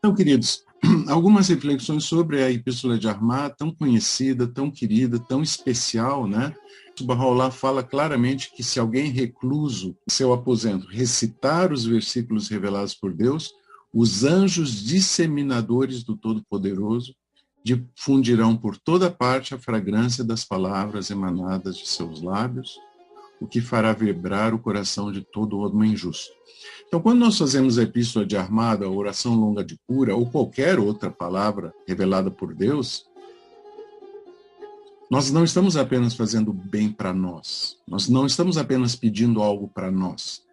Então, queridos, algumas reflexões sobre a Epístola de Armad, tão conhecida, tão querida, tão especial, né? O Bahá'u'lláh fala claramente que se alguém recluso em seu aposento recitar os versículos revelados por Deus, os anjos disseminadores do Todo-Poderoso difundirão por toda parte a fragrância das palavras emanadas de seus lábios, o que fará vibrar o coração de todo homem justo. Então, quando nós fazemos a Epístola de Armad, a oração longa de cura, ou qualquer outra palavra revelada por Deus, nós não estamos apenas fazendo bem para nós. Nós não estamos apenas pedindo algo para nós.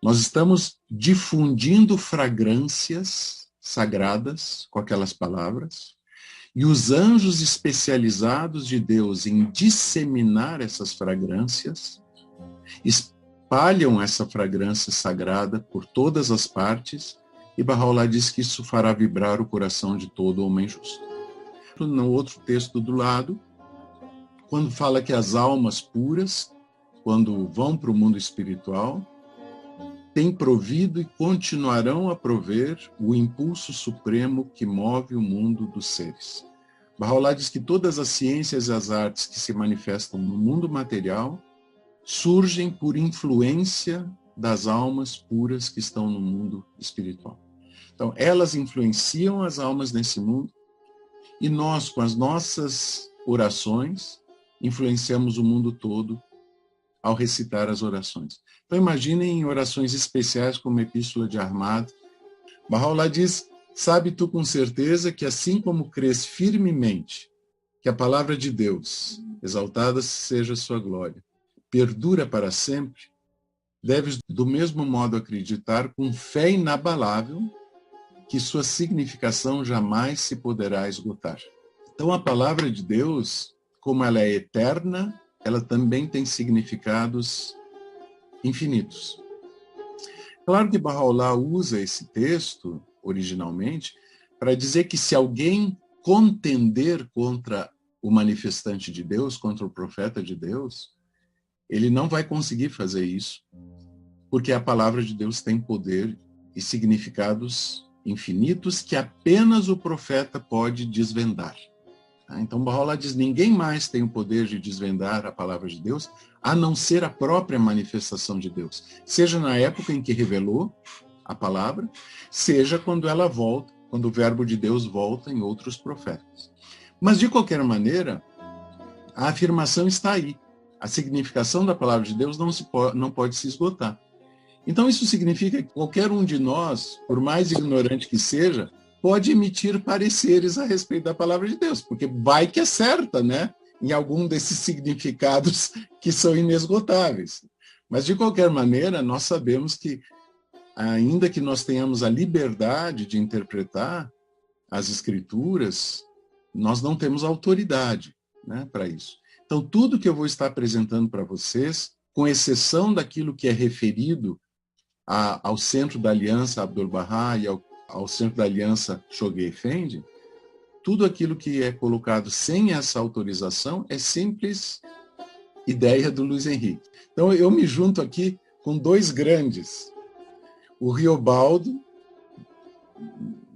Nós estamos difundindo fragrâncias sagradas com aquelas palavras, e os anjos especializados de Deus em disseminar essas fragrâncias espalham essa fragrância sagrada por todas as partes, e Bahá'u'lláh diz que isso fará vibrar o coração de todo homem justo. No outro texto do lado, quando fala que as almas puras, quando vão para o mundo espiritual, têm provido e continuarão a prover o impulso supremo que move o mundo dos seres. Bahá'u'lláh diz que todas as ciências e as artes que se manifestam no mundo material surgem por influência das almas puras que estão no mundo espiritual. Então, elas influenciam as almas nesse mundo, e nós, com as nossas orações, influenciamos o mundo todo ao recitar as orações. Então, imaginem orações especiais como a Epístola de Armad. Bahá'u'lláh diz: sabe tu com certeza que assim como crês firmemente que a palavra de Deus, exaltada seja sua glória, perdura para sempre, deves do mesmo modo acreditar com fé inabalável que sua significação jamais se poderá esgotar. Então, a palavra de Deus, como ela é eterna, ela também tem significados infinitos. Claro que Bahá'u'lláh usa esse texto, originalmente, para dizer que se alguém contender contra o manifestante de Deus, contra o profeta de Deus, ele não vai conseguir fazer isso, porque a palavra de Deus tem poder e significados infinitos que apenas o profeta pode desvendar. Então, Bahá'u'lláh diz: ninguém mais tem o poder de desvendar a palavra de Deus, a não ser a própria manifestação de Deus. Seja na época em que revelou a palavra, seja quando ela volta, quando o verbo de Deus volta em outros profetas. Mas, de qualquer maneira, a afirmação está aí. A significação da palavra de Deus não pode se esgotar. Então, isso significa que qualquer um de nós, por mais ignorante que seja, pode emitir pareceres a respeito da palavra de Deus, porque vai que é certa, né? Em algum desses significados que são inesgotáveis. Mas, de qualquer maneira, nós sabemos que, ainda que nós tenhamos a liberdade de interpretar as Escrituras, nós não temos autoridade, né, para isso. Então, tudo que eu vou estar apresentando para vocês, com exceção daquilo que é referido ao Centro da Aliança Abdu'l-Bahá e ao Centro da Aliança Choguei Effendi, tudo aquilo que é colocado sem essa autorização é simples ideia do Luiz Henrique. Então, eu me junto aqui com dois grandes. O Riobaldo,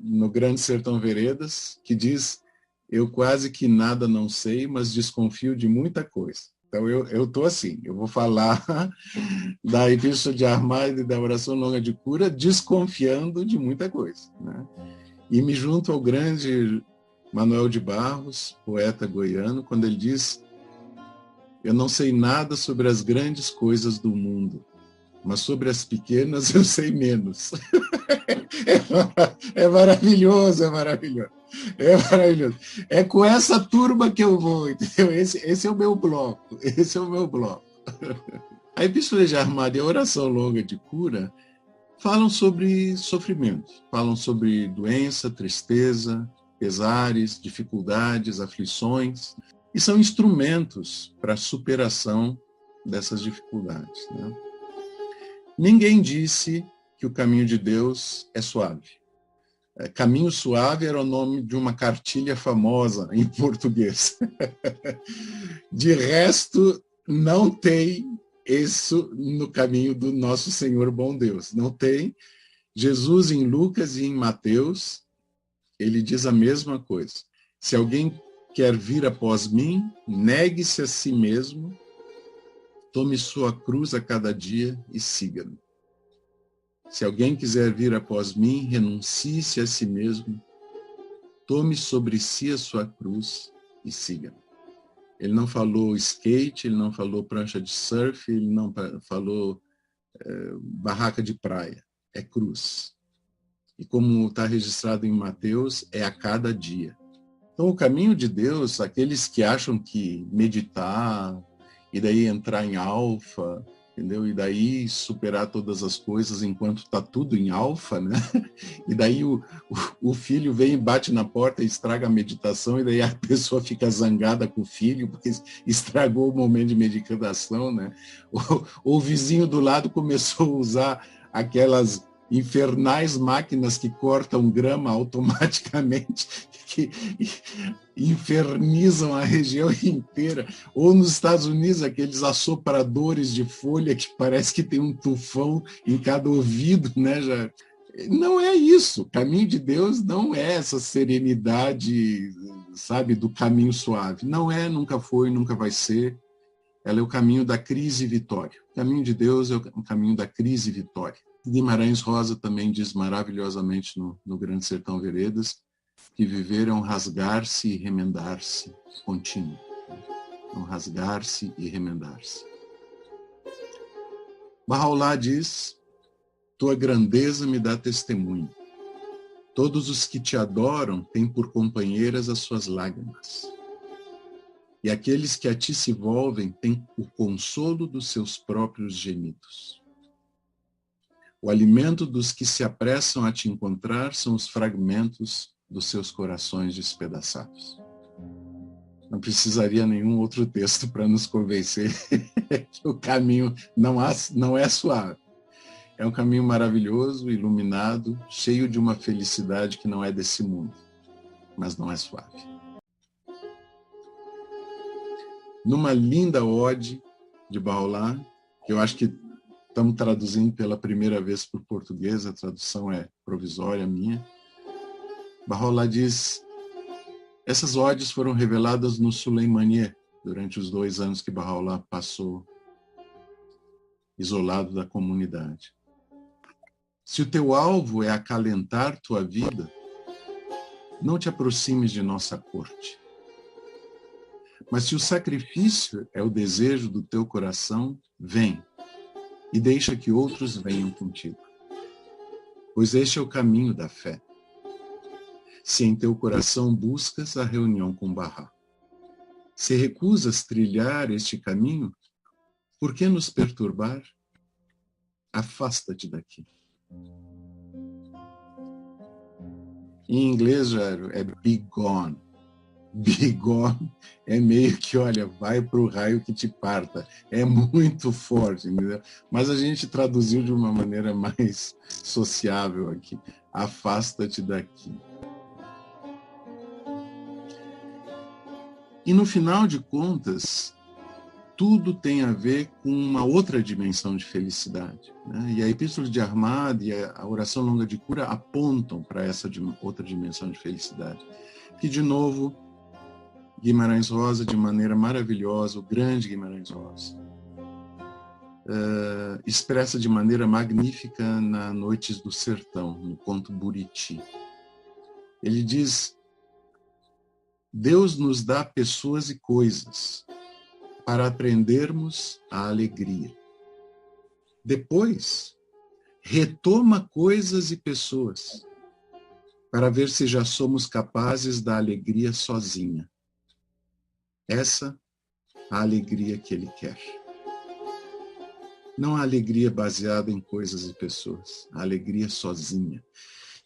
no Grande Sertão Veredas, que diz: eu quase que nada não sei, mas desconfio de muita coisa. Então, eu estou assim, eu vou falar da Epístola de Armad e da oração longa de cura, desconfiando de muita coisa, né? E me junto ao grande Manuel de Barros, poeta goiano, quando ele diz: eu não sei nada sobre as grandes coisas do mundo, mas sobre as pequenas eu sei menos. É maravilhoso, é maravilhoso. É maravilhoso. É com essa turma que eu vou, entendeu? Esse é o meu bloco. Esse é o meu bloco. A Epístola de Armad e a oração longa de cura falam sobre sofrimento, falam sobre doença, tristeza, pesares, dificuldades, aflições, e são instrumentos para a superação dessas dificuldades, né? Ninguém disse que o caminho de Deus é suave. Caminho Suave era o nome de uma cartilha famosa em português. De resto, não tem isso no caminho do nosso Senhor bom Deus. Não tem. Jesus, em Lucas e em Mateus, ele diz a mesma coisa. Se alguém quer vir após mim, negue-se a si mesmo, tome sua cruz a cada dia e siga-me. Se alguém quiser vir após mim, renuncie-se a si mesmo, tome sobre si a sua cruz e siga-me. Ele não falou skate, ele não falou prancha de surf, ele não falou barraca de praia. É cruz. E como está registrado em Mateus, é a cada dia. Então, o caminho de Deus, aqueles que acham que meditar, e daí entrar em alfa, entendeu? E daí superar todas as coisas enquanto está tudo em alfa, né? E daí o filho vem e bate na porta e estraga a meditação, e daí a pessoa fica zangada com o filho, porque estragou o momento de meditação, né? O vizinho do lado começou a usar aquelas infernais máquinas que cortam grama automaticamente, que infernizam a região inteira. Ou nos Estados Unidos, aqueles assopradores de folha que parece que tem um tufão em cada ouvido, né? Já... Não é isso. O caminho de Deus não é essa serenidade, sabe, do caminho suave. Não é, nunca foi, nunca vai ser. Ela é o caminho da crise e vitória. O caminho de Deus é o caminho da crise e vitória. Guimarães Rosa também diz maravilhosamente no Grande Sertão Veredas que viver é um rasgar-se e remendar-se contínuo. Um rasgar-se e remendar-se. Bahá'u'lláh diz: tua grandeza me dá testemunho. Todos os que te adoram têm por companheiras as suas lágrimas. E aqueles que a ti se volvem têm o consolo dos seus próprios gemidos. O alimento dos que se apressam a te encontrar são os fragmentos dos seus corações despedaçados. Não precisaria nenhum outro texto para nos convencer que o caminho não é suave. É um caminho maravilhoso, iluminado, cheio de uma felicidade que não é desse mundo, mas não é suave. Numa linda ode de Bahá'u'lláh, que eu acho que estamos traduzindo pela primeira vez para o português, a tradução é provisória minha. Bahá'u'lláh diz: essas odes foram reveladas no Suleimaniye, durante os 2 anos que Bahá'u'lláh passou isolado da comunidade. Se o teu alvo é acalentar tua vida, não te aproximes de nossa corte. Mas se o sacrifício é o desejo do teu coração, vem, e deixa que outros venham contigo. Pois este é o caminho da fé. Se em teu coração buscas a reunião com Bahá. Se recusas trilhar este caminho, por que nos perturbar? Afasta-te daqui. Em inglês, Jairo, é be gone. Be gone é meio que, olha, vai para o raio que te parta. É muito forte, entendeu? Mas a gente traduziu de uma maneira mais sociável aqui. Afasta-te daqui. E no final de contas, tudo tem a ver com uma outra dimensão de felicidade, né? E a Epístola de Ahmad e a oração longa de cura apontam para essa outra dimensão de felicidade. Que, de novo, Guimarães Rosa, de maneira maravilhosa, o grande Guimarães Rosa, expressa de maneira magnífica na Noites do Sertão, no conto Buriti. Ele diz: Deus nos dá pessoas e coisas para aprendermos a alegria. Depois, retoma coisas e pessoas para ver se já somos capazes da alegria sozinha. Essa é a alegria que Ele quer. Não a alegria baseada em coisas e pessoas, a alegria sozinha.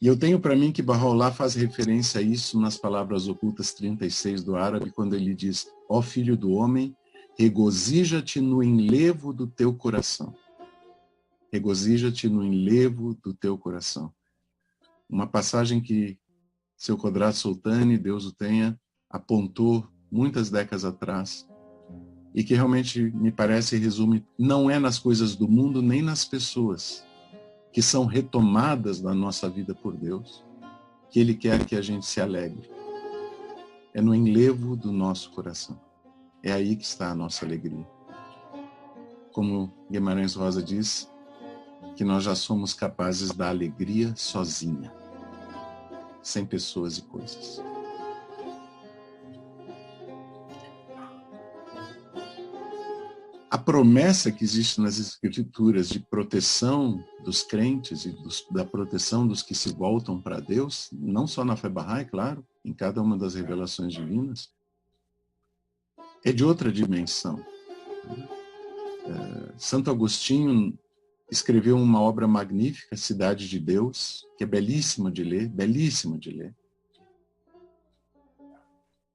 E eu tenho para mim que Bahá'u'lláh faz referência a isso nas palavras ocultas 36 do árabe, quando ele diz: ó filho do homem, regozija-te no enlevo do teu coração. Regozija-te no enlevo do teu coração. Uma passagem que seu Kodrato Sultani, Deus o tenha, apontou muitas décadas atrás, e que realmente me parece resume, não é nas coisas do mundo nem nas pessoas que são retomadas da nossa vida por Deus, que Ele quer que a gente se alegre. É no enlevo do nosso coração. É aí que está a nossa alegria. Como Guimarães Rosa diz, que nós já somos capazes da alegria sozinha, sem pessoas e coisas. A promessa que existe nas Escrituras de proteção dos crentes e da proteção dos que se voltam para Deus, não só na fé Bahá'í, claro, em cada uma das revelações divinas, é de outra dimensão. Santo Agostinho escreveu uma obra magnífica, Cidade de Deus, que é belíssima de ler, belíssima de ler.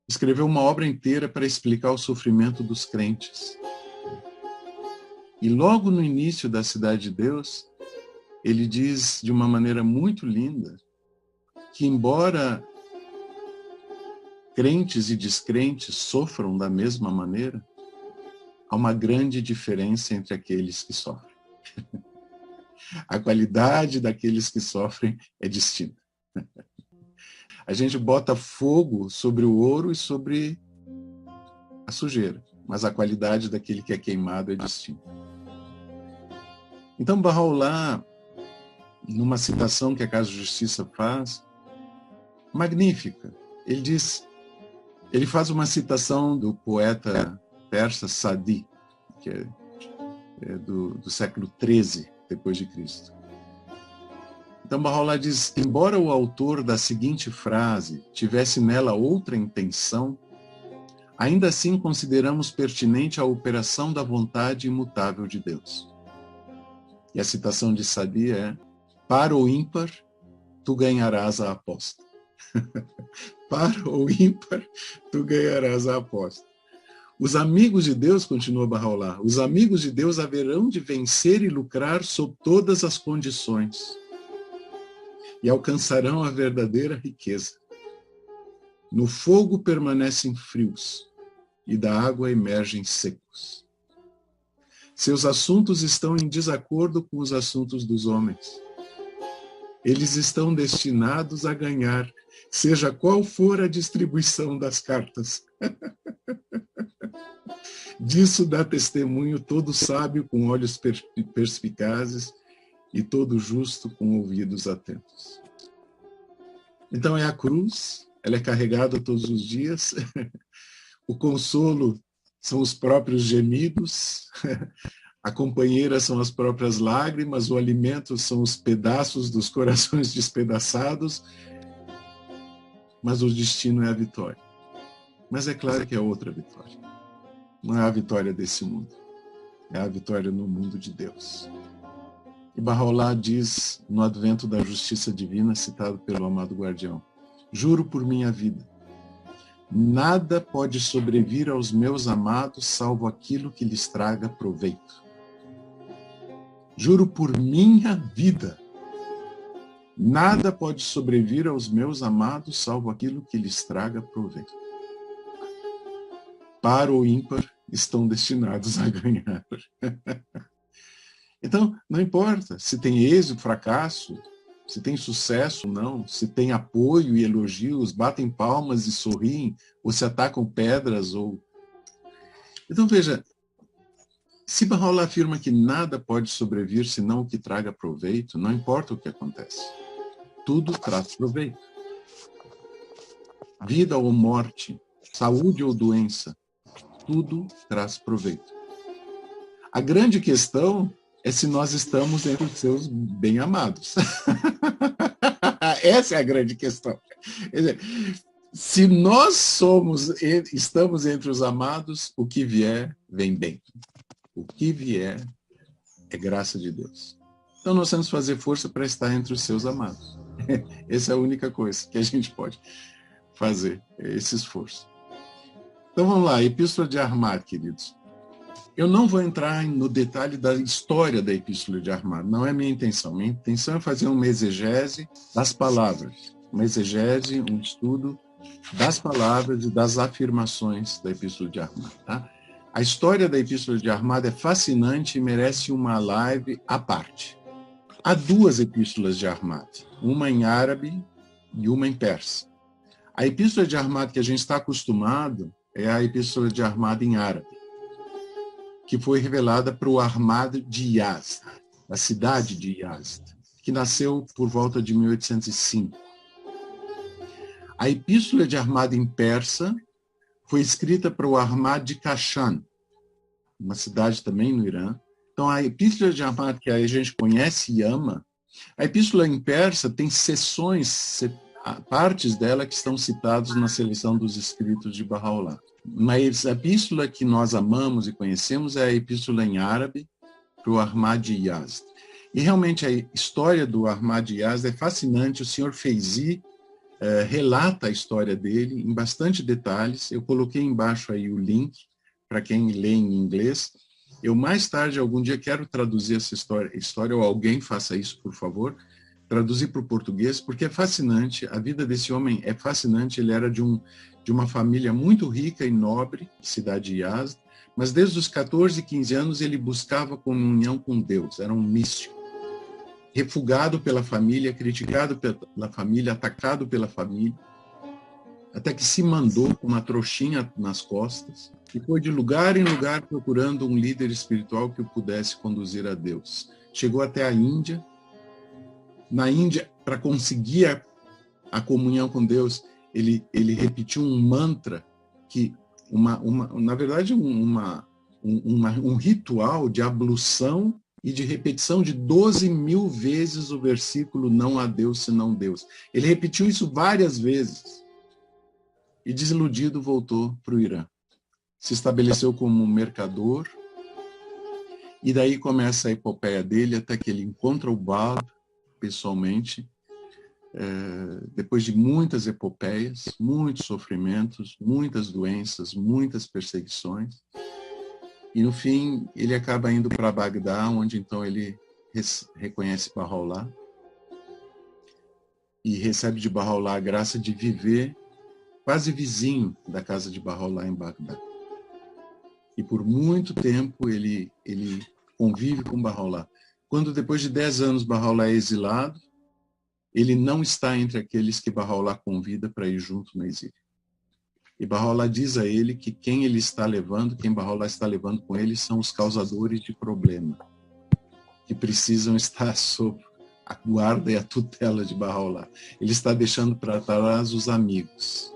Escreveu uma obra inteira para explicar o sofrimento dos crentes. E logo no início da Cidade de Deus, ele diz de uma maneira muito linda que, embora crentes e descrentes sofram da mesma maneira, há uma grande diferença entre aqueles que sofrem. A qualidade daqueles que sofrem é distinta. A gente bota fogo sobre o ouro e sobre a sujeira, mas a qualidade daquele que é queimado é distinta. Então, Baha'u'lláh, numa citação que a Casa de Justiça faz, magnífica, ele faz uma citação do poeta persa Sadi, que é do século XIII depois de Cristo. Então, Baha'u'lláh diz: embora o autor da seguinte frase tivesse nela outra intenção, ainda assim consideramos pertinente a operação da vontade imutável de Deus. E a citação de Sadi é: para o ímpar, tu ganharás a aposta. Para o ímpar, tu ganharás a aposta. Os amigos de Deus, continua Baha'u'lláh, os amigos de Deus haverão de vencer e lucrar sob todas as condições e alcançarão a verdadeira riqueza. No fogo permanecem frios e da água emergem secos. Seus assuntos estão em desacordo com os assuntos dos homens. Eles estão destinados a ganhar, seja qual for a distribuição das cartas. Disso dá testemunho todo sábio com olhos perspicazes e todo justo com ouvidos atentos. Então é a cruz, ela é carregada todos os dias. O consolo são os próprios gemidos, a companheira são as próprias lágrimas, o alimento são os pedaços dos corações despedaçados, mas o destino é a vitória. Mas é claro que é outra vitória. Não é a vitória desse mundo, é a vitória no mundo de Deus. E Baha'u'lláh diz no Advento da Justiça Divina, citado pelo amado guardião: juro por minha vida, nada pode sobrevir aos meus amados salvo aquilo que lhes traga proveito. Juro por minha vida, nada pode sobrevir aos meus amados salvo aquilo que lhes traga proveito. Para o ímpar, estão destinados a ganhar. Então, não importa se tem êxito, fracasso, se tem sucesso ou não, se tem apoio e elogios, batem palmas e sorriem, ou se atacam pedras. Então, veja, se Baha'u'lláh afirma que nada pode sobrevir senão o que traga proveito, não importa o que acontece. Tudo traz proveito. Vida ou morte, saúde ou doença, tudo traz proveito. A grande questão é se nós estamos entre os seus bem-amados. Essa é a grande questão. Quer dizer, se nós estamos entre os amados, o que vier, vem bem. O que vier é graça de Deus. Então nós temos que fazer força para estar entre os seus amados. Essa é a única coisa que a gente pode fazer, é esse esforço. Então vamos lá, Epístola de Ahmad, queridos. Eu não vou entrar no detalhe da história da Epístola de Ahmad, não é minha intenção. Minha intenção é fazer uma exegese das palavras, uma exegese, um estudo das palavras e das afirmações da Epístola de Ahmad. Tá? A história da Epístola de Ahmad é fascinante e merece uma live à parte. Há duas epístolas de Ahmad, uma em árabe, e uma em persa. A epístola de Ahmad que a gente está acostumado é a epístola de Ahmad em árabe, que foi revelada para o Ahmad de Yazd, a cidade de Yazd, que nasceu por volta de 1805. A epístola de Ahmad em persa foi escrita para o Ahmad de Kashan, uma cidade também no Irã. Então, a epístola de Ahmad, que a gente conhece e ama, a epístola em persa tem seções, partes dela que estão citadas na seleção dos escritos de Bahá'u'lláh. Mas a epístola que nós amamos e conhecemos é a epístola em árabe para o Ahmad de Yazd. E realmente a história do Ahmad de Yazd é fascinante. O senhor Feizi relata a história dele em bastante detalhes. Eu coloquei embaixo aí o link para quem lê em inglês. Eu mais tarde, algum dia, quero traduzir essa história, ou alguém faça isso, por favor, traduzir para o português, porque é fascinante. A vida desse homem é fascinante. Ele era de uma família muito rica e nobre, cidade de Yazd, mas desde os 14, 15 anos ele buscava comunhão com Deus, era um místico. Refugado pela família, criticado pela família, atacado pela família, até que se mandou com uma trouxinha nas costas e foi de lugar em lugar procurando um líder espiritual que o pudesse conduzir a Deus. Chegou até a Índia. Na Índia, para conseguir a comunhão com Deus, ele repetiu um mantra, que na verdade, um ritual de ablução e de repetição de 12.000 vezes o versículo "não há Deus senão Deus". Ele repetiu isso várias vezes e, desiludido, voltou para o Irã. Se estabeleceu como mercador e daí começa a epopeia dele até que ele encontra o Bab pessoalmente, depois de muitas epopeias, muitos sofrimentos, muitas doenças, muitas perseguições. E, no fim, ele acaba indo para Bagdá, onde, então, ele reconhece Bahá'u'lláh e recebe de Bahá'u'lláh a graça de viver quase vizinho da casa de Bahá'u'lláh em Bagdá. E, por muito tempo, ele convive com Bahá'u'lláh. Quando, depois de 10 anos, Bahá'u'lláh é exilado, ele não está entre aqueles que Bahá'u'lláh convida para ir junto no exílio. E Bahá'u'lláh diz a ele que quem Bahá'u'lláh está levando com ele são os causadores de problema, que precisam estar sob a guarda e a tutela de Bahá'u'lláh. Ele está deixando para trás os amigos.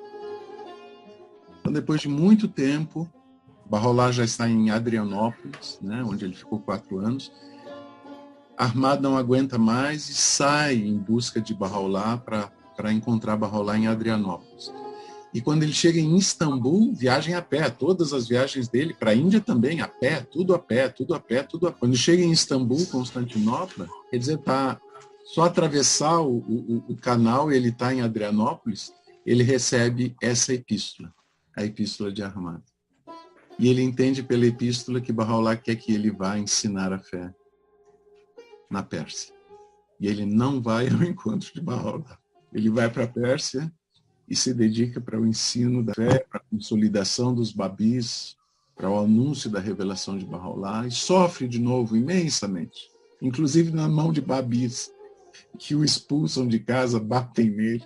Então, depois de muito tempo, Bahá'u'lláh já está em Adrianópolis, né, onde ele ficou 4 anos. Ahmad não aguenta mais e sai em busca de Bahá'u'lláh para encontrar Bahá'u'lláh em Adrianópolis. E quando ele chega em Istambul, viagem a pé, todas as viagens dele, para a Índia também, a pé, tudo a pé, tudo a pé, tudo a pé. Quando chega em Istambul, Constantinopla, quer dizer, só atravessar o canal e ele está em Adrianópolis, ele recebe essa epístola, a epístola de Ahmad. E ele entende pela epístola que Bahá'u'lláh quer que ele vá ensinar a fé na Pérsia. E ele não vai ao encontro de Bahá'u'lláh. Ele vai para a Pérsia e se dedica para o ensino da fé, para a consolidação dos babis, para o anúncio da revelação de Bahá'u'lláh, e sofre de novo imensamente, inclusive na mão de babis, que o expulsam de casa, batem nele.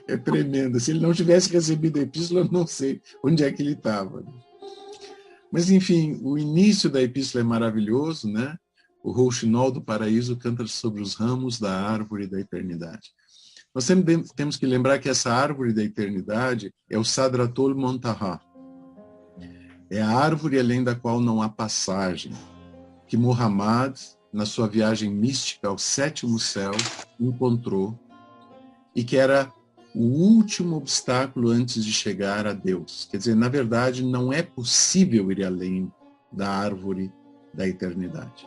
É tremendo. Se ele não tivesse recebido a epístola, eu não sei onde é que ele estava. Mas, enfim, o início da epístola é maravilhoso, né? O rouxinol do paraíso canta sobre os ramos da árvore da eternidade. Nós sempre temos que lembrar que essa árvore da eternidade é o Sadratul Muntaha. É a árvore além da qual não há passagem, que Muhammad, na sua viagem mística ao 7º céu, encontrou, e que era o último obstáculo antes de chegar a Deus. Quer dizer, na verdade, não é possível ir além da árvore da eternidade.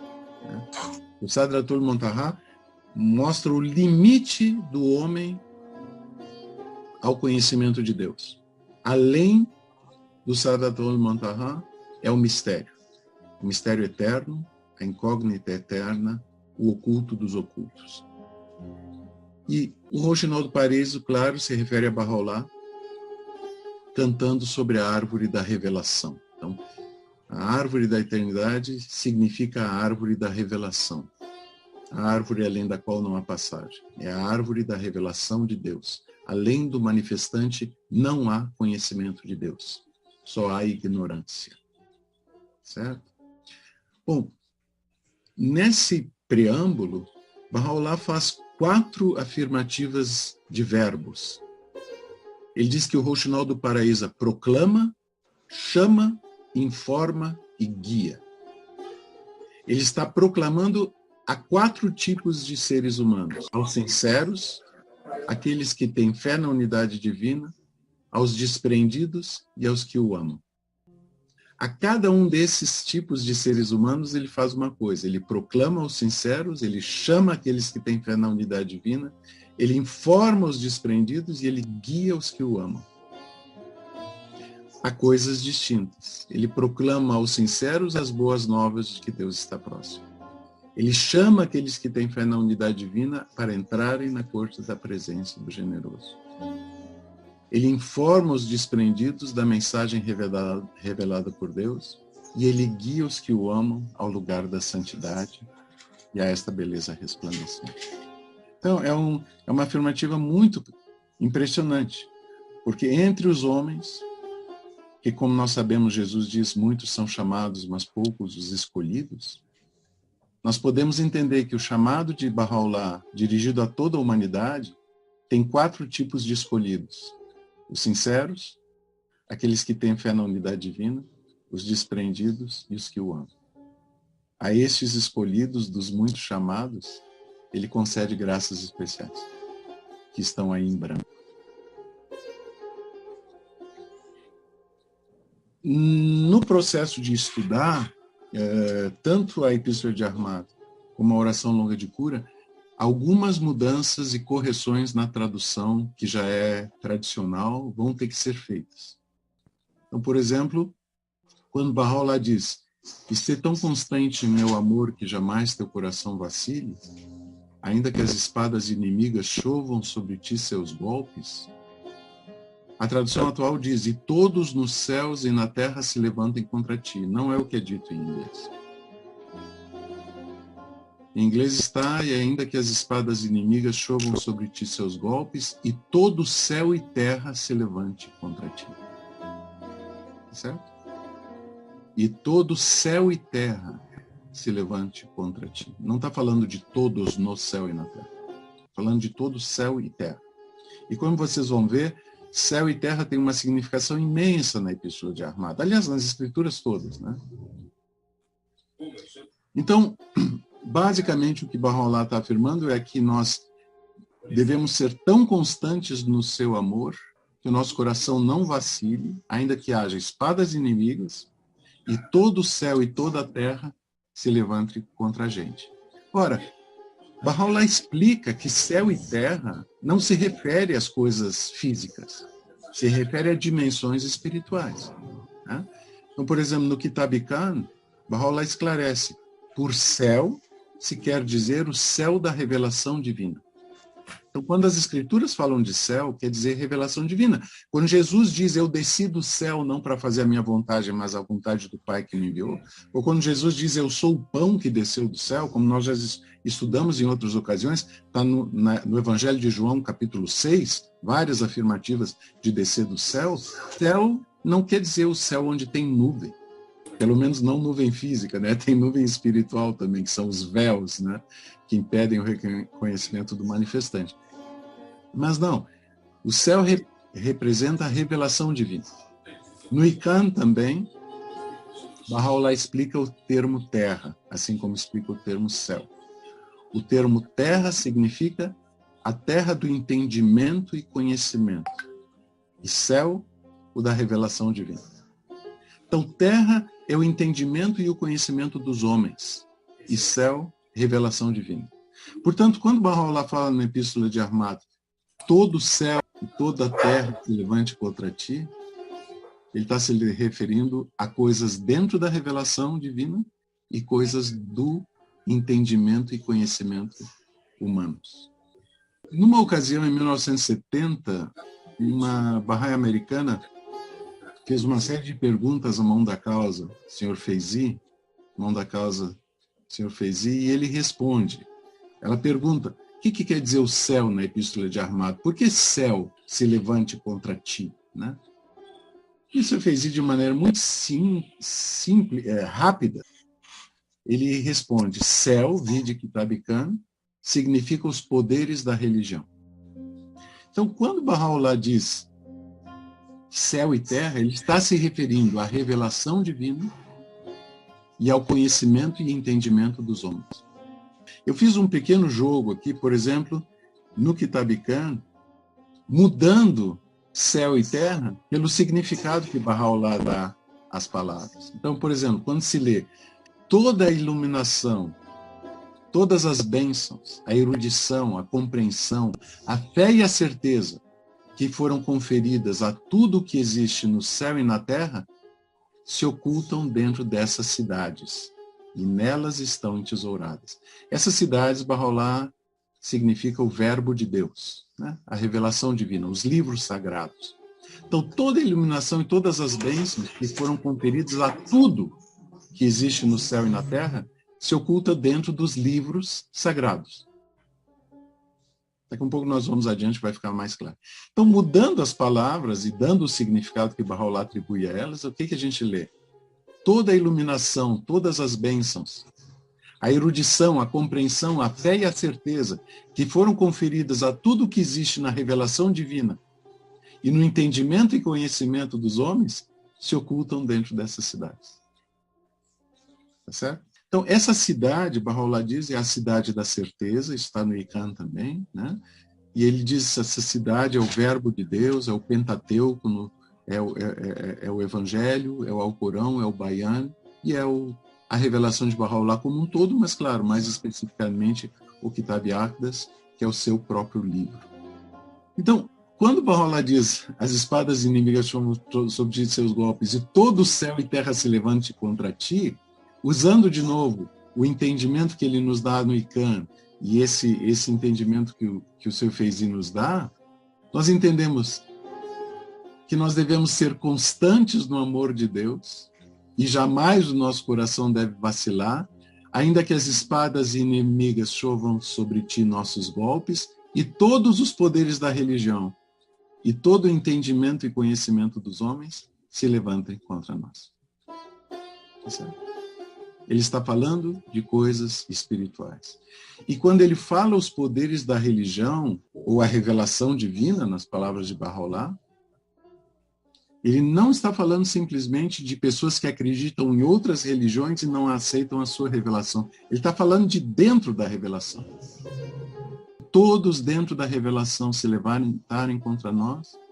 O Sadratul Muntaha mostra o limite do homem ao conhecimento de Deus. Além do Sadratul Muntaha é o mistério eterno, a incógnita eterna, o oculto dos ocultos. E o rouxinol do paraíso, claro, se refere a Bahá'u'lláh cantando sobre a árvore da revelação. Então, a árvore da eternidade significa a árvore da revelação. a árvore além da qual não há passagem. É a árvore da revelação de Deus. Além do manifestante, não há conhecimento de Deus. Só há ignorância. Certo? Bom, nesse preâmbulo, Baha'u'lláh faz 4 afirmativas de verbos. Ele diz que o Rouxinol do Paraíso proclama, chama, informa e guia. Ele está proclamando a 4 tipos de seres humanos: aos sinceros, aqueles que têm fé na unidade divina, aos desprendidos e aos que o amam. A cada um desses tipos de seres humanos, ele faz uma coisa: ele proclama os sinceros, ele chama aqueles que têm fé na unidade divina, ele informa os desprendidos e ele guia os que o amam. Há coisas distintas. Ele proclama aos sinceros as boas novas de que Deus está próximo. Ele chama aqueles que têm fé na unidade divina para entrarem na corte da presença do generoso. Ele informa os desprendidos da mensagem revelada por Deus e ele guia os que o amam ao lugar da santidade e a esta beleza resplandecente. Então, é uma afirmativa muito impressionante, porque entre os homens, que como nós sabemos, Jesus diz, muitos são chamados, mas poucos os escolhidos, nós podemos entender que o chamado de Baha'u'lláh, dirigido a toda a humanidade, tem 4 tipos de escolhidos: os sinceros, aqueles que têm fé na unidade divina, os desprendidos e os que o amam. A estes escolhidos dos muitos chamados, ele concede graças especiais, que estão aí em branco. No processo de estudar, tanto a Epístola de Ahmad como a Oração Longa de Cura, algumas mudanças e correções na tradução, que já é tradicional, vão ter que ser feitas. Então, por exemplo, quando Baha'u'lláh diz: "E ser tão constante em meu amor que jamais teu coração vacile, ainda que as espadas inimigas chovam sobre ti seus golpes", a tradução atual diz: "E todos nos céus e na terra se levantem contra ti". Não é o que é dito em inglês. Em inglês está: "E ainda que as espadas inimigas chovam sobre ti seus golpes, e todo céu e terra se levante contra ti". Certo? E todo céu e terra se levante contra ti. Não está falando de todos no céu e na terra. Está falando de todo céu e terra. E como vocês vão ver, céu e terra tem uma significação imensa na Epístola de Ahmad. Aliás, nas escrituras todas, né? Então, basicamente, o que Baha'u'lláh está afirmando é que nós devemos ser tão constantes no seu amor que o nosso coração não vacile, ainda que haja espadas inimigas, e todo o céu e toda a terra se levante contra a gente. Ora, Baha'u'lláh explica que céu e terra não se refere às coisas físicas, se refere a dimensões espirituais. Né? Então, por exemplo, no Kitab Khan, Baha'u'lláh esclarece: por céu se quer dizer o céu da revelação divina. Então, quando as escrituras falam de céu, quer dizer revelação divina. Quando Jesus diz: "Eu desci do céu não para fazer a minha vontade, mas a vontade do Pai que me enviou", ou quando Jesus diz: "Eu sou o pão que desceu do céu", como nós já estudamos em outras ocasiões, está no Evangelho de João, capítulo 6, várias afirmativas de descer do céu. Céu não quer dizer o céu onde tem nuvem. Pelo menos não nuvem física, né? Tem nuvem espiritual também, que são os véus, né? Que impedem o reconhecimento do manifestante. Mas não, o céu representa a revelação divina. No Ican também, Baha'u'lláh explica o termo terra, assim como explica o termo céu. O termo terra significa a terra do entendimento e conhecimento. E céu, o da revelação divina. Então, terra é o entendimento e o conhecimento dos homens. E céu, revelação divina. Portanto, quando Baha'u'lláh fala na Epístola de Ahmad: "Todo o céu e toda a terra se levante contra ti", ele está se referindo a coisas dentro da revelação divina e coisas do entendimento e conhecimento humanos. Numa ocasião, em 1970, uma Bahá'í americana fez uma série de perguntas à mão da causa, Sr. Feizi, mão da causa, Sr. Feizi, e ele responde. Ela pergunta, o que quer dizer o céu na epístola de Armado? Por que céu se levante contra ti? Né? Isso fez de maneira muito simples, rápida. Ele responde, céu, vide Kitabikan, significa os poderes da religião. Então, quando Bahá'u'lláh diz céu e terra, ele está se referindo à revelação divina e ao conhecimento e entendimento dos homens. Eu fiz um pequeno jogo aqui, por exemplo, no Kitabikan, mudando céu e terra pelo significado que Bahá'u'lláh dá às palavras. Então, por exemplo, quando se lê toda a iluminação, todas as bênçãos, a erudição, a compreensão, a fé e a certeza que foram conferidas a tudo o que existe no céu e na terra, se ocultam dentro dessas cidades, e nelas estão entesouradas. Essas cidades, Bahá'u'lláh, significa o verbo de Deus, né? A revelação divina, os livros sagrados. Então, toda a iluminação e todas as bênçãos que foram conferidas a tudo que existe no céu e na terra, se oculta dentro dos livros sagrados. Daqui a um pouco nós vamos adiante, vai ficar mais claro. Então, mudando as palavras e dando o significado que Bahá'u'lláh atribui a elas, o que a gente lê? Toda a iluminação, todas as bênçãos, a erudição, a compreensão, a fé e a certeza que foram conferidas a tudo que existe na revelação divina e no entendimento e conhecimento dos homens, se ocultam dentro dessas cidades. Tá certo? Então, essa cidade, Bahá'u'lláh diz, é a cidade da certeza, está no Iqan também, né? E ele diz que essa cidade é o verbo de Deus, é o Pentateuco, é o Evangelho, é o Alcorão, é o Bayan, e é a revelação de Bahá'u'lláh como um todo, mas, claro, mais especificamente o Kitab Aqdas, que é o seu próprio livro. Então, quando Bahá'u'lláh diz as espadas inimigas sobre ti seus golpes e todo o céu e terra se levante contra ti, usando de novo o entendimento que ele nos dá no Iqan e esse entendimento que o seu Feizi nos dá, nós entendemos que nós devemos ser constantes no amor de Deus e jamais o nosso coração deve vacilar, ainda que as espadas inimigas chovam sobre ti nossos golpes e todos os poderes da religião e todo o entendimento e conhecimento dos homens se levantem contra nós. Certo? Ele está falando de coisas espirituais. E quando ele fala os poderes da religião, ou a revelação divina, nas palavras de Bahá'u'lláh, ele não está falando simplesmente de pessoas que acreditam em outras religiões e não aceitam a sua revelação. Ele está falando de dentro da revelação. Todos dentro da revelação se levantarem contra nós,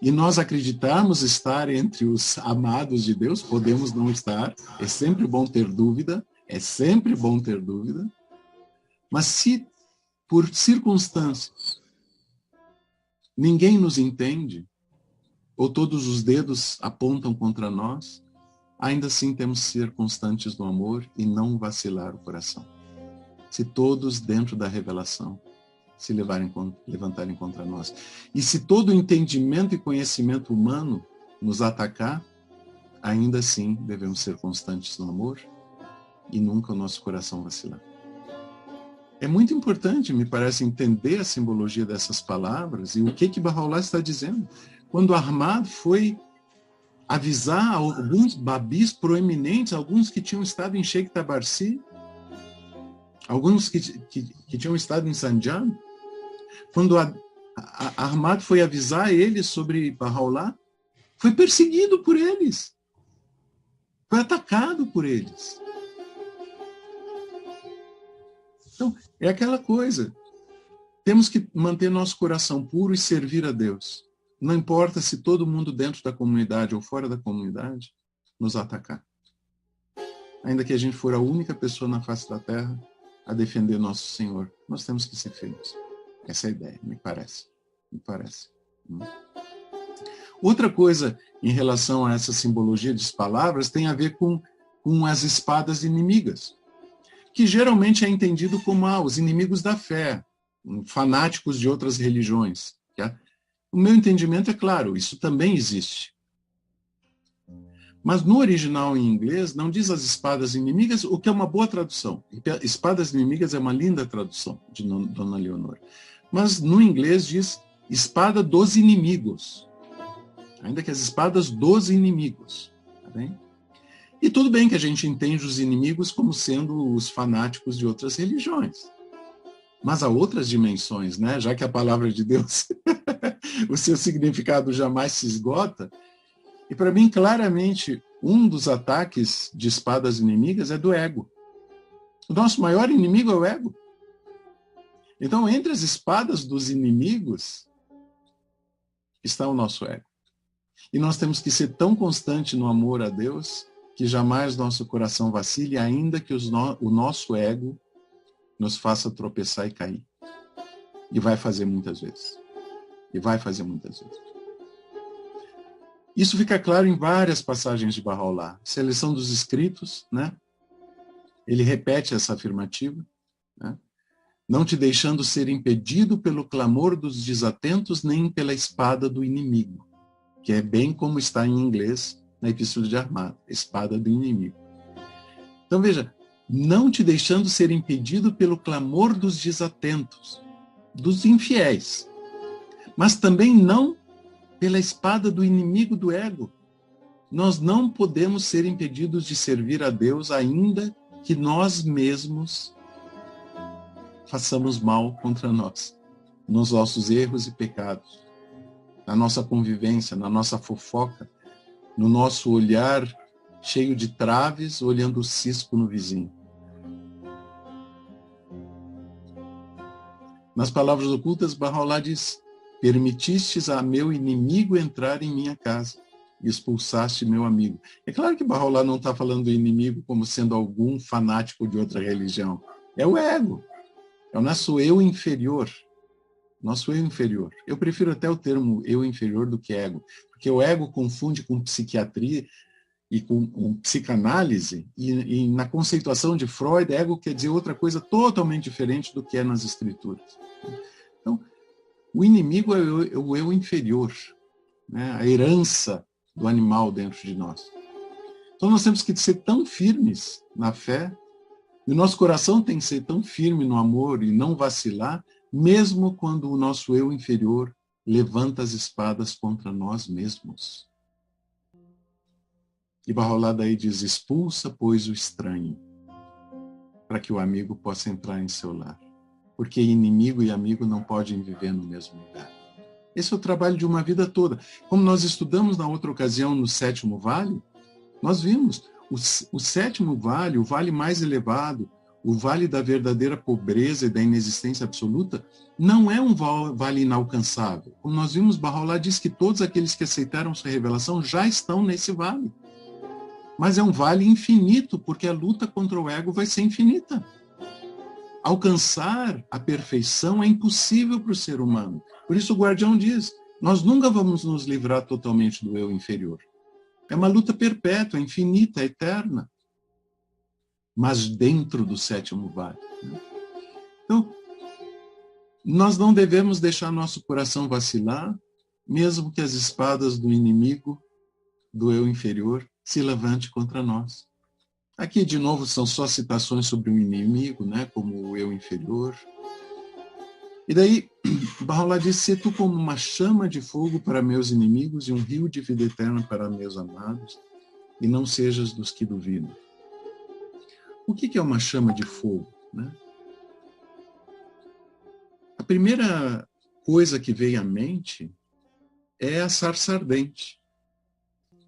e nós acreditarmos estar entre os amados de Deus, podemos não estar, é sempre bom ter dúvida, mas se por circunstâncias ninguém nos entende, ou todos os dedos apontam contra nós, ainda assim temos que ser constantes no amor e não vacilar o coração. Se todos dentro da revelação se levantarem contra nós. E se todo entendimento e conhecimento humano nos atacar, ainda assim devemos ser constantes no amor e nunca o nosso coração vacilar. É muito importante, me parece, entender a simbologia dessas palavras e o que Bahá'u'lláh está dizendo. Quando Ahmad foi avisar alguns babis proeminentes, alguns que tinham estado em Sheikh Tabarsi, alguns que tinham estado em Zanjan, quando Ahmad foi avisar eles sobre Bahá'u'lláh, foi perseguido por eles. Foi atacado por eles. Então, é aquela coisa. Temos que manter nosso coração puro e servir a Deus. Não importa se todo mundo dentro da comunidade ou fora da comunidade nos atacar. Ainda que a gente for a única pessoa na face da terra a defender nosso Senhor, nós temos que ser firmes. Essa é a ideia, me parece. Outra coisa em relação a essa simbologia de palavras tem a ver com as espadas inimigas, que geralmente é entendido como os inimigos da fé, fanáticos de outras religiões. O meu entendimento é claro, isso também existe. Mas no original em inglês não diz as espadas inimigas, o que é uma boa tradução. Espadas inimigas é uma linda tradução de Dona Leonor. Mas no inglês diz espada dos inimigos. Ainda que as espadas dos inimigos. Tá bem? E tudo bem que a gente entende os inimigos como sendo os fanáticos de outras religiões. Mas há outras dimensões, né? Já que a palavra de Deus, o seu significado jamais se esgota. E para mim, claramente, um dos ataques de espadas inimigas é do ego. O nosso maior inimigo é o ego. Então, entre as espadas dos inimigos está o nosso ego. E nós temos que ser tão constante no amor a Deus que jamais nosso coração vacile, ainda que o nosso ego nos faça tropeçar e cair. E vai fazer muitas vezes. E vai fazer muitas vezes. Isso fica claro em várias passagens de Bahá'u'lláh. Seleção dos escritos, né? Ele repete essa afirmativa, né? Não te deixando ser impedido pelo clamor dos desatentos, nem pela espada do inimigo, que é bem como está em inglês na Epístola de Armado, espada do inimigo. Então veja, não te deixando ser impedido pelo clamor dos desatentos, dos infiéis, mas também não pela espada do inimigo do ego. Nós não podemos ser impedidos de servir a Deus, ainda que nós mesmos façamos mal contra nós, nos nossos erros e pecados, na nossa convivência, na nossa fofoca, no nosso olhar cheio de traves, olhando o cisco no vizinho. Nas palavras ocultas, Bahá'u'lláh diz: permitistes a meu inimigo entrar em minha casa e expulsaste meu amigo. É claro que Bahá'u'lláh não está falando do inimigo como sendo algum fanático de outra religião. É o ego. É o nosso eu inferior. Nosso eu inferior. Eu prefiro até o termo eu inferior do que ego, porque o ego confunde com psiquiatria e com psicanálise, e na conceituação de Freud, ego quer dizer outra coisa totalmente diferente do que é nas escrituras. Então, o inimigo é o eu inferior, né? A herança do animal dentro de nós. Então nós temos que ser tão firmes na fé, e o nosso coração tem que ser tão firme no amor e não vacilar, mesmo quando o nosso eu inferior levanta as espadas contra nós mesmos. E Bahá'u'lláh daí diz: expulsa, pois, o estranho, para que o amigo possa entrar em seu lar. Porque inimigo e amigo não podem viver no mesmo lugar. Esse é o trabalho de uma vida toda. Como nós estudamos na outra ocasião no Sétimo Vale, nós vimos o Sétimo Vale, o vale mais elevado, o vale da verdadeira pobreza e da inexistência absoluta, não é um vale inalcançável. Como nós vimos, Bahá'u'lláh diz que todos aqueles que aceitaram sua revelação já estão nesse vale. Mas é um vale infinito, porque a luta contra o ego vai ser infinita. Alcançar a perfeição é impossível para o ser humano. Por isso o guardião diz: nós nunca vamos nos livrar totalmente do eu inferior. É uma luta perpétua, infinita, eterna. Mas dentro do sétimo vale. Então, nós não devemos deixar nosso coração vacilar, mesmo que as espadas do inimigo, do eu inferior, se levante contra nós. Aqui, de novo, são só citações sobre o inimigo, né, como o eu inferior. E daí, Bahá'u'lláh diz: se tu como uma chama de fogo para meus inimigos e um rio de vida eterna para meus amados, e não sejas dos que duvidam. O que é uma chama de fogo, né? A primeira coisa que veio à mente é a sarça ardente.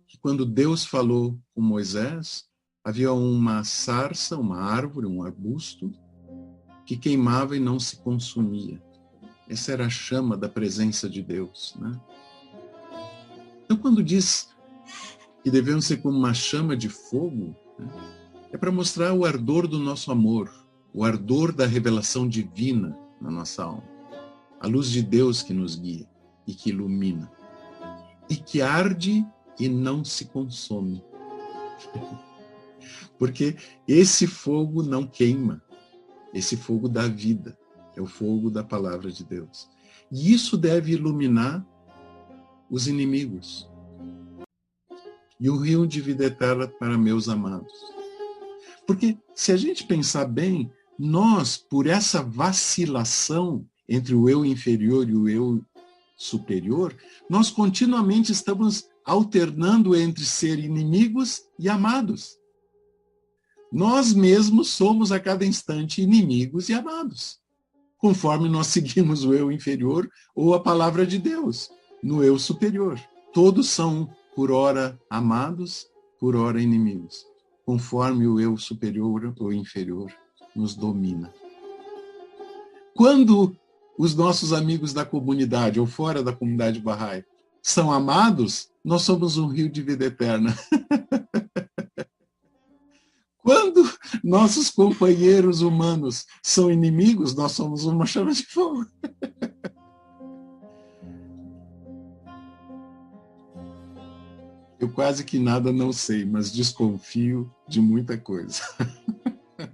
Que quando Deus falou com Moisés, havia uma sarça, uma árvore, um arbusto, que queimava e não se consumia. Essa era a chama da presença de Deus, né? Então, quando diz que devemos ser como uma chama de fogo, né, é para mostrar o ardor do nosso amor, o ardor da revelação divina na nossa alma. A luz de Deus que nos guia e que ilumina. E que arde e não se consome. Porque esse fogo não queima. Esse fogo dá vida. É o fogo da palavra de Deus. E isso deve iluminar os inimigos. e um rio de vida eterna para meus amados. Porque se a gente pensar bem, nós, por essa vacilação entre o eu inferior e o eu superior, nós continuamente estamos alternando entre ser inimigos e amados. Nós mesmos somos a cada instante inimigos e amados, conforme nós seguimos o eu inferior ou a palavra de Deus, no eu superior. Todos são, por ora, amados, por ora, inimigos, conforme o eu superior ou inferior nos domina. Quando os nossos amigos da comunidade ou fora da comunidade Bahá'í são amados, nós somos um rio de vida eterna. Quando nossos companheiros humanos são inimigos, nós somos uma chama de fogo. Eu quase que nada não sei, mas desconfio de muita coisa.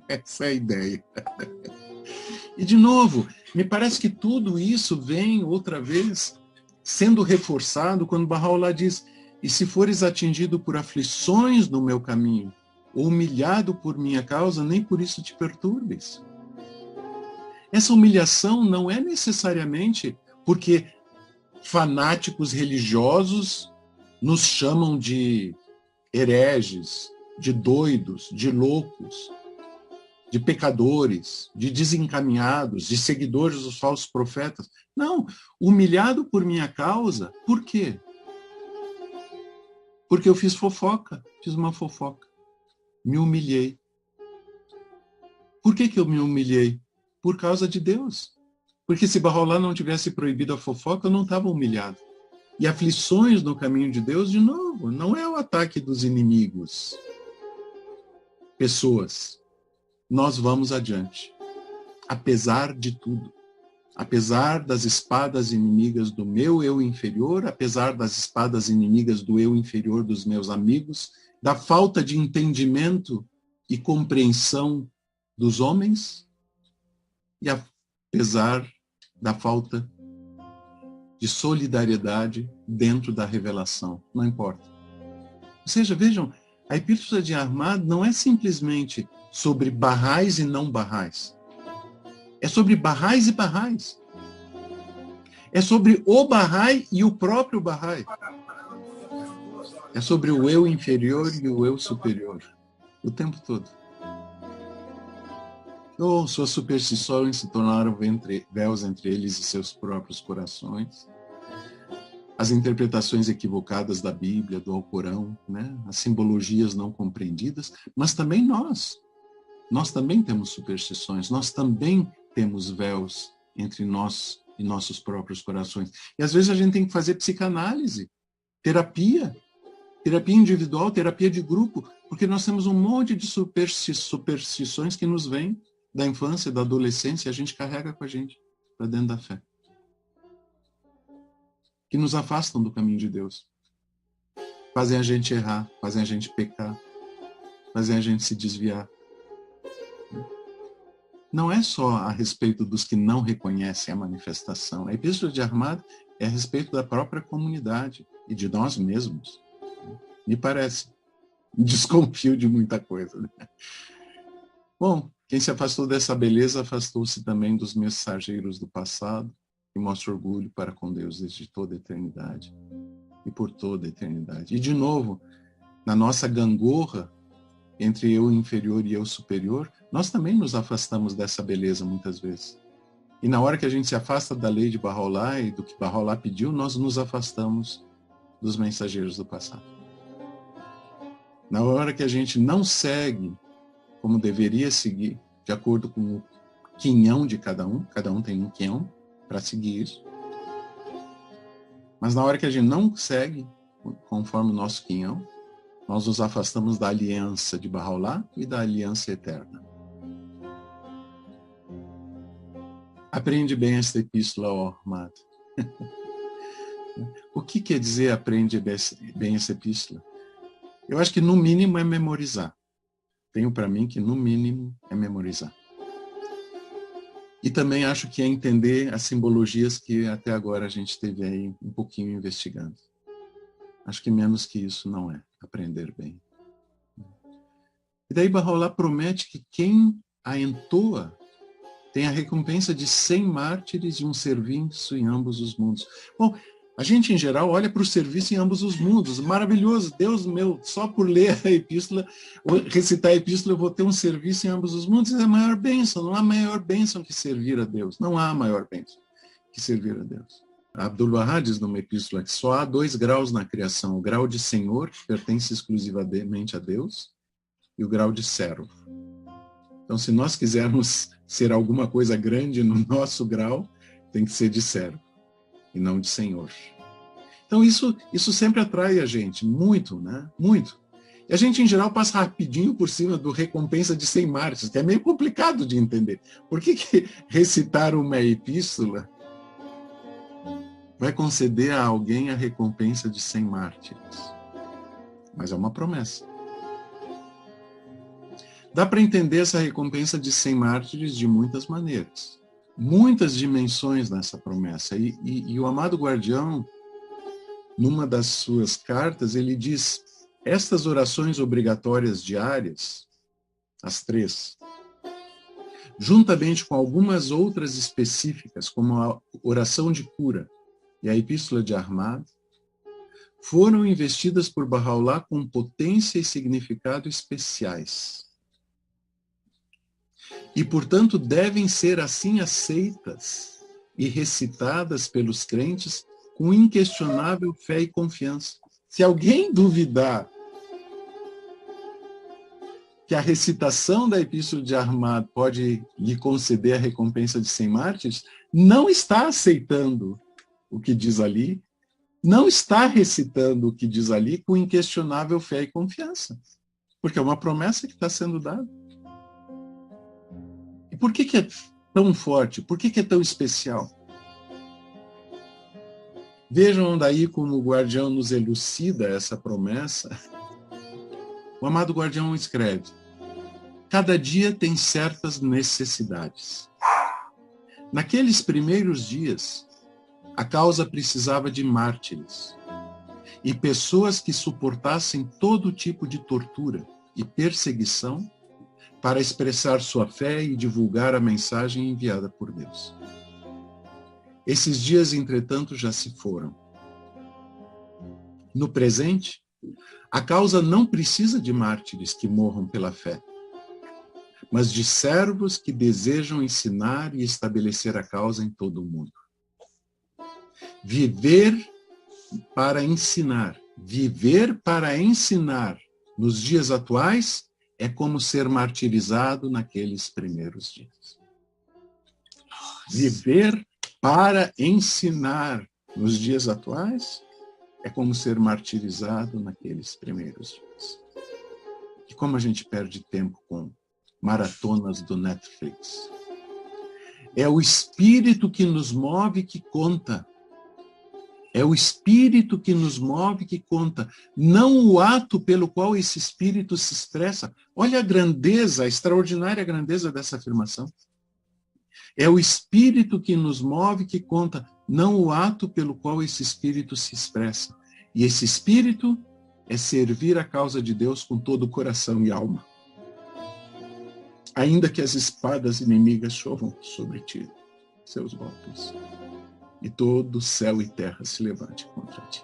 Essa é a ideia. E, de novo, me parece que tudo isso vem, outra vez, sendo reforçado quando Baha'u'lláh diz: e se fores atingido por aflições no meu caminho, ou humilhado por minha causa, nem por isso te perturbes. Essa humilhação não é necessariamente porque fanáticos religiosos nos chamam de hereges, de doidos, de loucos, de pecadores, de desencaminhados, de seguidores dos falsos profetas. Não, humilhado por minha causa, por quê? Porque eu fiz uma fofoca. Me humilhei. Por que eu me humilhei? Por causa de Deus. Porque se Baha'u'lláh não tivesse proibido a fofoca, eu não estava humilhado. E aflições no caminho de Deus, de novo, não é o ataque dos inimigos. Pessoas, nós vamos adiante. Apesar de tudo. Apesar das espadas inimigas do meu eu inferior, apesar das espadas inimigas do eu inferior dos meus amigos, da falta de entendimento e compreensão dos homens, e apesar da falta de solidariedade dentro da revelação, não importa. Ou seja, vejam, a Epístola de Ahmad não é simplesmente sobre Bahá'ís e não Bahá'ís. É sobre Bahá'ís e Bahá'ís. É sobre o Bahá'í e o próprio Bahá'í. É sobre o eu inferior e o eu superior. O tempo todo. Oh, suas superstições se tornaram véus entre eles e seus próprios corações. As interpretações equivocadas da Bíblia, do Alcorão, né? As simbologias não compreendidas, mas também nós. Nós também temos superstições, nós também temos véus entre nós e nossos próprios corações. E às vezes a gente tem que fazer psicanálise, terapia individual, terapia de grupo, porque nós temos um monte de superstições que nos vêm da infância, da adolescência, e a gente carrega com a gente para dentro da fé. Que nos afastam do caminho de Deus. Fazem a gente errar, fazem a gente pecar, fazem a gente se desviar. Não é só a respeito dos que não reconhecem a manifestação. A Epístola de Ahmad é a respeito da própria comunidade e de nós mesmos. Me parece. Desconfio de muita coisa. Né? Bom, quem se afastou dessa beleza afastou-se também dos mensageiros do passado e mostra orgulho para com Deus desde toda a eternidade e por toda a eternidade. E, de novo, na nossa gangorra entre eu inferior e eu superior, nós também nos afastamos dessa beleza muitas vezes. E na hora que a gente se afasta da lei de Baha'u'lláh e do que Baha'u'lláh pediu, nós nos afastamos dos mensageiros do passado. Na hora que a gente não segue como deveria seguir, de acordo com o quinhão de cada um tem um quinhão para seguir isso. Mas na hora que a gente não segue conforme o nosso quinhão, nós nos afastamos da aliança de Baha'u'lláh e da aliança eterna. Aprende bem esta epístola, ó Ahmad. O que quer dizer aprende bem essa epístola? Eu acho que no mínimo é memorizar. Tenho para mim que no mínimo é memorizar. E também acho que é entender as simbologias que até agora a gente esteve aí um pouquinho investigando. Acho que menos que isso não é. aprender bem. E daí Bahá'u'lláh promete que quem a entoa tem a recompensa de 100 mártires e um serviço em ambos os mundos. Bom, a gente, em geral, olha para o serviço em ambos os mundos. Maravilhoso, Deus meu, só por ler a epístola, ou recitar a epístola, eu vou ter um serviço em ambos os mundos. Isso é a maior bênção. Não há maior bênção que servir a Deus. Não há maior bênção que servir a Deus. Abdu'l-Bahá diz numa epístola que só há 2 graus na criação. O grau de Senhor, que pertence exclusivamente a Deus, e o grau de servo. Então, se nós quisermos ser alguma coisa grande no nosso grau, tem que ser de servo e não de senhor. Então isso sempre atrai a gente, muito, né? Muito. E a gente, em geral, passa rapidinho por cima do recompensa de 100 mártires, que é meio complicado de entender. Por que recitar uma epístola vai conceder a alguém a recompensa de 100 mártires? Mas é uma promessa. Dá para entender essa recompensa de 100 mártires de muitas maneiras. Muitas dimensões nessa promessa. E o amado guardião, numa das suas cartas, ele diz: estas orações obrigatórias diárias, as 3, juntamente com algumas outras específicas, como a oração de cura e a epístola de Ahmad, foram investidas por Bahá'u'lláh com potência e significado especiais. E, portanto, devem ser assim aceitas e recitadas pelos crentes com inquestionável fé e confiança. Se alguém duvidar que a recitação da Epístola de Ahmad pode lhe conceder a recompensa de 100 mártires, não está aceitando o que diz ali, não está recitando o que diz ali com inquestionável fé e confiança, porque é uma promessa que está sendo dada. E por que é tão forte? Por que é tão especial? Vejam daí como o guardião nos elucida essa promessa. O amado guardião escreve: cada dia tem certas necessidades. Naqueles primeiros dias, a causa precisava de mártires e pessoas que suportassem todo tipo de tortura e perseguição para expressar sua fé e divulgar a mensagem enviada por Deus. Esses dias, entretanto, já se foram. No presente, a causa não precisa de mártires que morram pela fé, mas de servos que desejam ensinar e estabelecer a causa em todo o mundo. Viver para ensinar nos dias atuais é como ser martirizado naqueles primeiros dias. Viver para ensinar nos dias atuais é como ser martirizado naqueles primeiros dias. E como a gente perde tempo com maratonas do Netflix. É o espírito que nos move que conta. É o espírito que nos move que conta, não o ato pelo qual esse espírito se expressa. Olha a grandeza, a extraordinária grandeza dessa afirmação. É o espírito que nos move que conta, não o ato pelo qual esse espírito se expressa. E esse espírito é servir a causa de Deus com todo o coração e alma. Ainda que as espadas inimigas chovam sobre ti, seus golpes, e todo céu e terra se levante contra ti.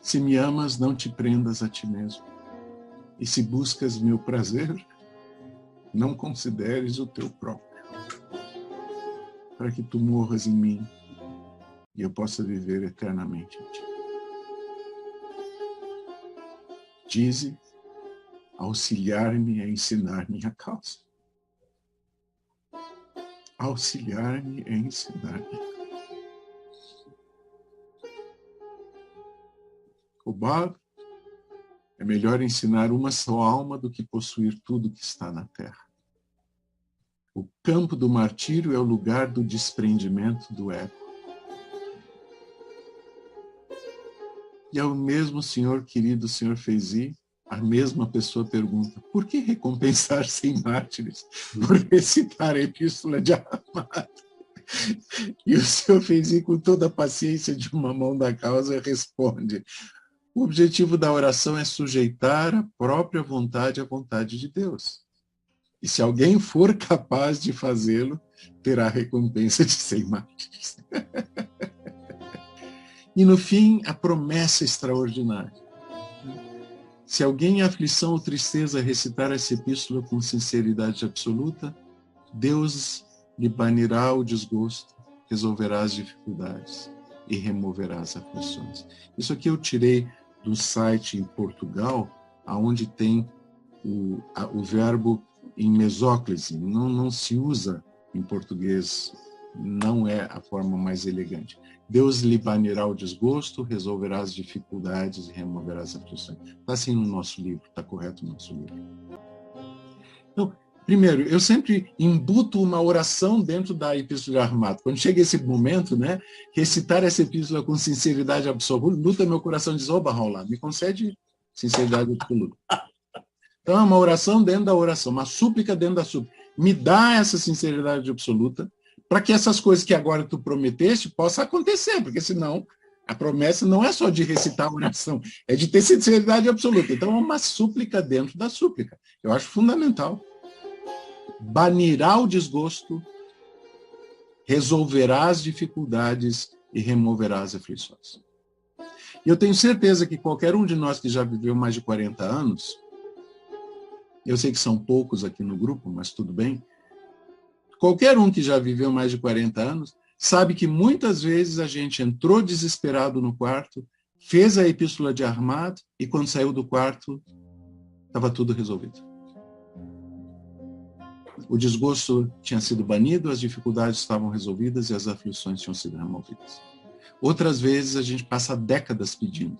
Se me amas, não te prendas a ti mesmo. E se buscas meu prazer, não consideres o teu próprio, para que tu morras em mim e eu possa viver eternamente em ti. Dize, auxiliar-me a ensinar minha causa. Auxiliar-me a ensinar minha causa. Obad, é melhor ensinar uma só alma do que possuir tudo que está na terra. O campo do martírio é o lugar do desprendimento do ego. E ao mesmo Senhor querido, Senhor Feyzi, a mesma pessoa pergunta: por que recompensar 100 mártires por recitar a Epístola de Ahmad? E o seu Feizinho, com toda a paciência de uma mão da causa, responde: o objetivo da oração é sujeitar a própria vontade à vontade de Deus. E se alguém for capaz de fazê-lo, terá a recompensa de 100 mártires. E no fim, a promessa extraordinária. Se alguém em aflição ou tristeza recitar essa epístola com sinceridade absoluta, Deus lhe banirá o desgosto, resolverá as dificuldades e removerá as aflições. Isso aqui eu tirei do site em Portugal, onde tem o verbo em mesóclise. Não se usa em português, não é a forma mais elegante. Deus lhe banirá o desgosto, resolverá as dificuldades e removerá as aflições. Está assim no nosso livro, está correto no nosso livro. Então, primeiro, eu sempre embuto uma oração dentro da Epístola de Armato. Quando chega esse momento, né, recitar essa epístola com sinceridade absoluta, meu coração diz: oba, Raulá, me concede sinceridade absoluta. Então, é uma oração dentro da oração, uma súplica dentro da súplica. Me dá essa sinceridade absoluta, para que essas coisas que agora tu prometeste possam acontecer, porque senão a promessa não é só de recitar a oração, é de ter sinceridade absoluta. Então, é uma súplica dentro da súplica. Eu acho fundamental. Banirá o desgosto, resolverá as dificuldades e removerá as aflições. E eu tenho certeza que qualquer um de nós que já viveu mais de 40 anos, eu sei que são poucos aqui no grupo, mas tudo bem, qualquer um que já viveu mais de 40 anos sabe que muitas vezes a gente entrou desesperado no quarto, fez a epístola de Armato e quando saiu do quarto, estava tudo resolvido. O desgosto tinha sido banido, as dificuldades estavam resolvidas e as aflições tinham sido removidas. Outras vezes a gente passa décadas pedindo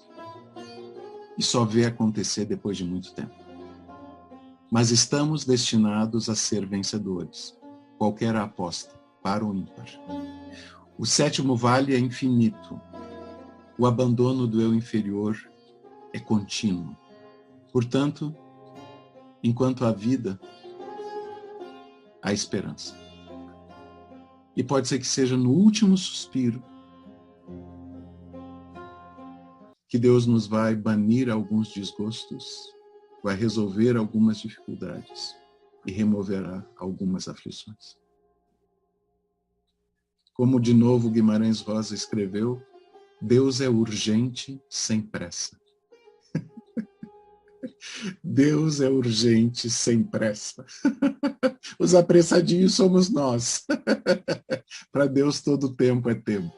e só vê acontecer depois de muito tempo. Mas estamos destinados a ser vencedores. Qualquer aposta, par ou ímpar. O sétimo vale é infinito. O abandono do eu inferior é contínuo. Portanto, enquanto há vida, há esperança. E pode ser que seja no último suspiro que Deus nos vai banir alguns desgostos, vai resolver algumas dificuldades e removerá algumas aflições. Como de novo Guimarães Rosa escreveu, Deus é urgente sem pressa. Deus é urgente sem pressa. Os apressadinhos somos nós. Para Deus todo tempo é tempo.